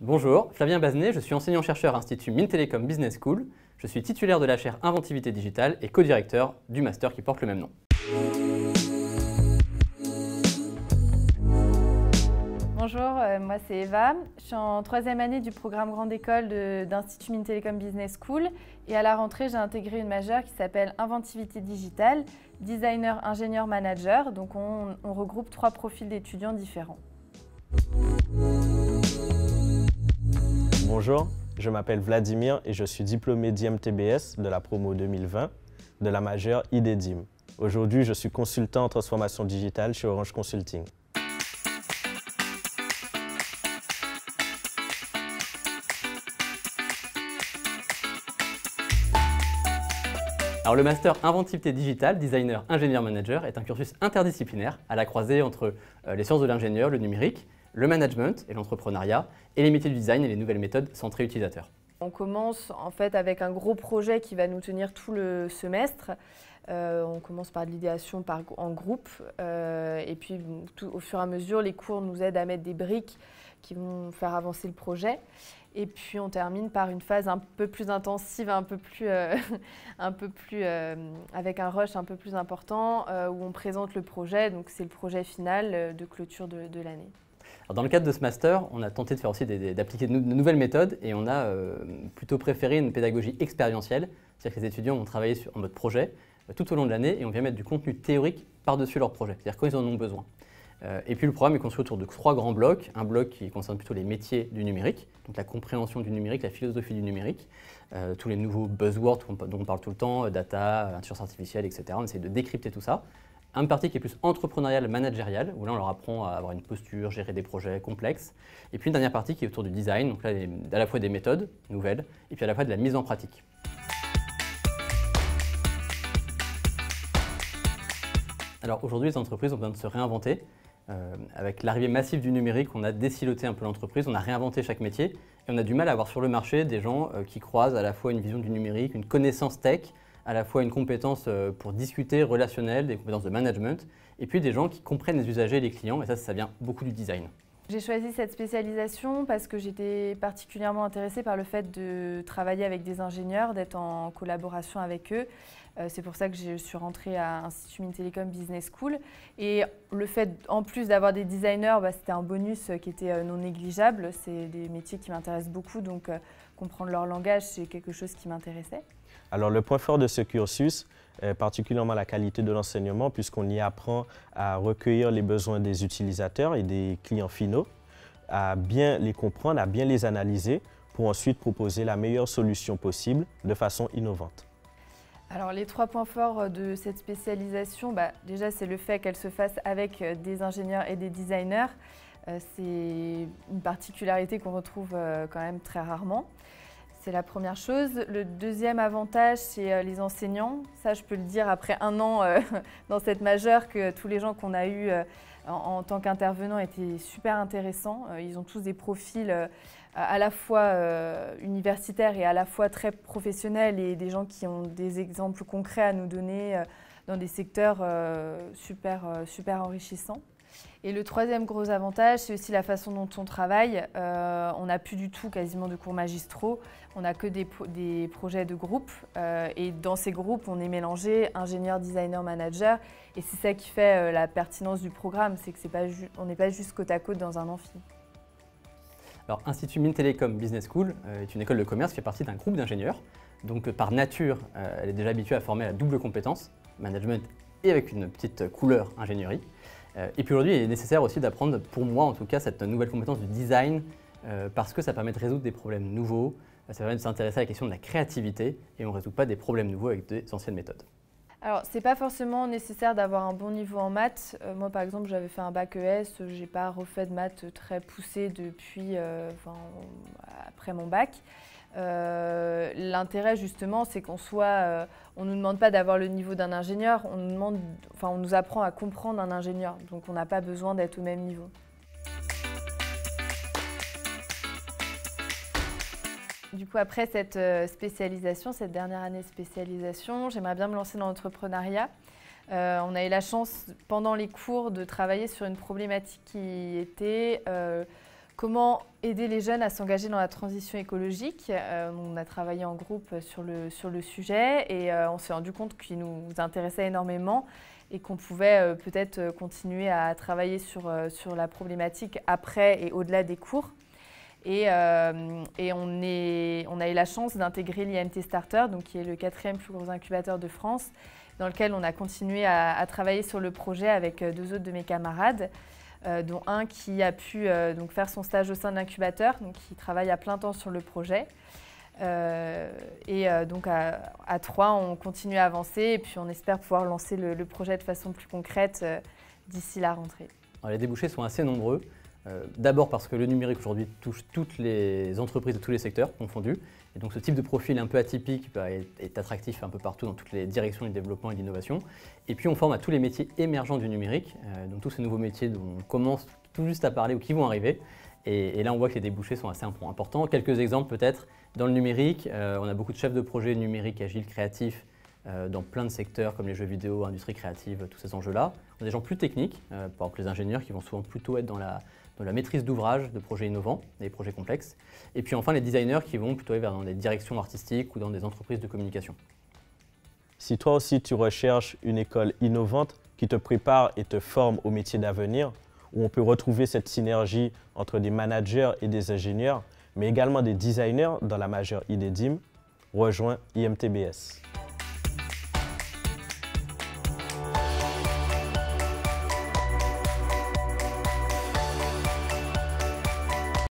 Bonjour, Flavien Bazenet, je suis enseignant-chercheur à Institut Mines Télécom Business School. Je suis titulaire de la chaire Inventivité Digitale et co-directeur du master qui porte le même nom. Bonjour, moi c'est Eva. Je suis en 3e année du programme Grande École d'Institut Mines Télécom Business School et à la rentrée j'ai intégré une majeure qui s'appelle Inventivité Digitale, designer, ingénieur, manager. Donc on regroupe 3 profils d'étudiants différents. Bonjour, je m'appelle Vladimir et je suis diplômé d'IMTBS de la promo 2020 de la majeure IDDIM. Aujourd'hui, je suis consultant en transformation digitale chez Orange Consulting. Alors le master Inventivité Digitale, designer, ingénieur, manager est un cursus interdisciplinaire à la croisée entre les sciences de l'ingénieur, le numérique, le management et l'entrepreneuriat, et les métiers du design et les nouvelles méthodes centrées utilisateurs. On commence en fait avec un gros projet qui va nous tenir tout le semestre. On commence par de l'idéation en groupe et puis au fur et à mesure, les cours nous aident à mettre des briques qui vont faire avancer le projet. Et puis on termine par une phase un peu plus intensive, avec un rush un peu plus important où on présente le projet. Donc c'est le projet final de clôture de l'année. Dans le cadre de ce master, on a tenté de faire aussi d'appliquer de nouvelles méthodes et on a plutôt préféré une pédagogie expérientielle, c'est-à-dire que les étudiants vont travailler en mode projet tout au long de l'année et on vient mettre du contenu théorique par-dessus leur projet, c'est-à-dire quand ils en ont besoin. Et puis le programme est construit autour de 3 grands blocs, un bloc qui concerne plutôt les métiers du numérique, donc la compréhension du numérique, la philosophie du numérique, tous les nouveaux buzzwords dont on parle tout le temps, data, intelligence artificielle, etc. On essaie de décrypter tout ça. Un partie qui est plus entrepreneurial, managérial, où là on leur apprend à avoir une posture, gérer des projets complexes. Et puis une dernière partie qui est autour du design, donc là à la fois des méthodes nouvelles et puis à la fois de la mise en pratique. Alors aujourd'hui les entreprises ont besoin de se réinventer. Avec l'arrivée massive du numérique, on a désiloté un peu l'entreprise, on a réinventé chaque métier et on a du mal à avoir sur le marché des gens qui croisent à la fois une vision du numérique, une connaissance tech, à la fois une compétence pour discuter, relationnelle, des compétences de management, et puis des gens qui comprennent les usagers et les clients, et ça vient beaucoup du design. J'ai choisi cette spécialisation parce que j'étais particulièrement intéressée par le fait de travailler avec des ingénieurs, d'être en collaboration avec eux. C'est pour ça que je suis rentrée à Institut Mines Télécom Business School. Et le fait, en plus d'avoir des designers, c'était un bonus qui était non négligeable. C'est des métiers qui m'intéressent beaucoup, donc comprendre leur langage, c'est quelque chose qui m'intéressait. Alors le point fort de ce cursus, particulièrement la qualité de l'enseignement, puisqu'on y apprend à recueillir les besoins des utilisateurs et des clients finaux, à bien les comprendre, à bien les analyser, pour ensuite proposer la meilleure solution possible de façon innovante. Alors les 3 points forts de cette spécialisation, déjà c'est le fait qu'elle se fasse avec des ingénieurs et des designers. C'est une particularité qu'on retrouve quand même très rarement. C'est la première chose. Le deuxième avantage, c'est les enseignants. Ça, je peux le dire après 1 an dans cette majeure, que tous les gens qu'on a eus en tant qu'intervenants étaient super intéressants. Ils ont tous des profils à la fois universitaires et à la fois très professionnels et des gens qui ont des exemples concrets à nous donner dans des secteurs super enrichissants. Et le 3e gros avantage, c'est aussi la façon dont on travaille. On n'a plus du tout quasiment de cours magistraux, on n'a que des projets de groupe. Et dans ces groupes, on est mélangé ingénieur, designer, manager. Et c'est ça qui fait la pertinence du programme, c'est qu'on n'est pas juste côte à côte dans un amphi. Alors Institut Mines Télécom Business School est une école de commerce qui fait partie d'un groupe d'ingénieurs. Donc par nature, elle est déjà habituée à former à double compétence, management et avec une petite couleur ingénierie. Et puis aujourd'hui, il est nécessaire aussi d'apprendre, pour moi en tout cas, cette nouvelle compétence du design parce que ça permet de résoudre des problèmes nouveaux, ça permet de s'intéresser à la question de la créativité et on ne résout pas des problèmes nouveaux avec des anciennes méthodes. Alors, ce n'est pas forcément nécessaire d'avoir un bon niveau en maths. Moi, par exemple, j'avais fait un bac ES, je n'ai pas refait de maths très poussé depuis après mon bac. L'intérêt justement, c'est on ne nous demande pas d'avoir le niveau d'un ingénieur, on nous apprend à comprendre un ingénieur, donc on n'a pas besoin d'être au même niveau. Du coup, après cette spécialisation, cette dernière année de spécialisation, j'aimerais bien me lancer dans l'entrepreneuriat. On a eu la chance, pendant les cours, de travailler sur une problématique qui était Comment aider les jeunes à s'engager dans la transition écologique? On a travaillé en groupe sur le sujet et on s'est rendu compte qu'il nous intéressait énormément et qu'on pouvait peut-être continuer à travailler sur la problématique après et au-delà des cours. Et on a eu la chance d'intégrer l'IMT Starter, donc qui est le 4e plus gros incubateur de France, dans lequel on a continué à travailler sur le projet avec 2 autres de mes camarades, dont un qui a pu donc faire son stage au sein de l'incubateur, donc qui travaille à plein temps sur le projet. Donc à 3, on continue à avancer et puis on espère pouvoir lancer le projet de façon plus concrète d'ici la rentrée. Alors, les débouchés sont assez nombreux. D'abord parce que le numérique aujourd'hui touche toutes les entreprises de tous les secteurs confondus. Et donc ce type de profil un peu atypique est attractif un peu partout dans toutes les directions du développement et de l'innovation. Et puis on forme à tous les métiers émergents du numérique, donc tous ces nouveaux métiers dont on commence tout juste à parler ou qui vont arriver. Et là on voit que les débouchés sont assez importants. Quelques exemples peut-être. Dans le numérique, on a beaucoup de chefs de projet numériques agiles, créatifs, dans plein de secteurs comme les jeux vidéo, industrie créative, tous ces enjeux-là. On a des gens plus techniques, par exemple les ingénieurs qui vont souvent plutôt être dans la maîtrise d'ouvrage de projets innovants, des projets complexes. Et puis enfin les designers qui vont plutôt aller dans des directions artistiques ou dans des entreprises de communication. Si toi aussi tu recherches une école innovante qui te prépare et te forme au métier d'avenir, où on peut retrouver cette synergie entre des managers et des ingénieurs, mais également des designers dans la majeure IDEDIM, rejoins IMTBS.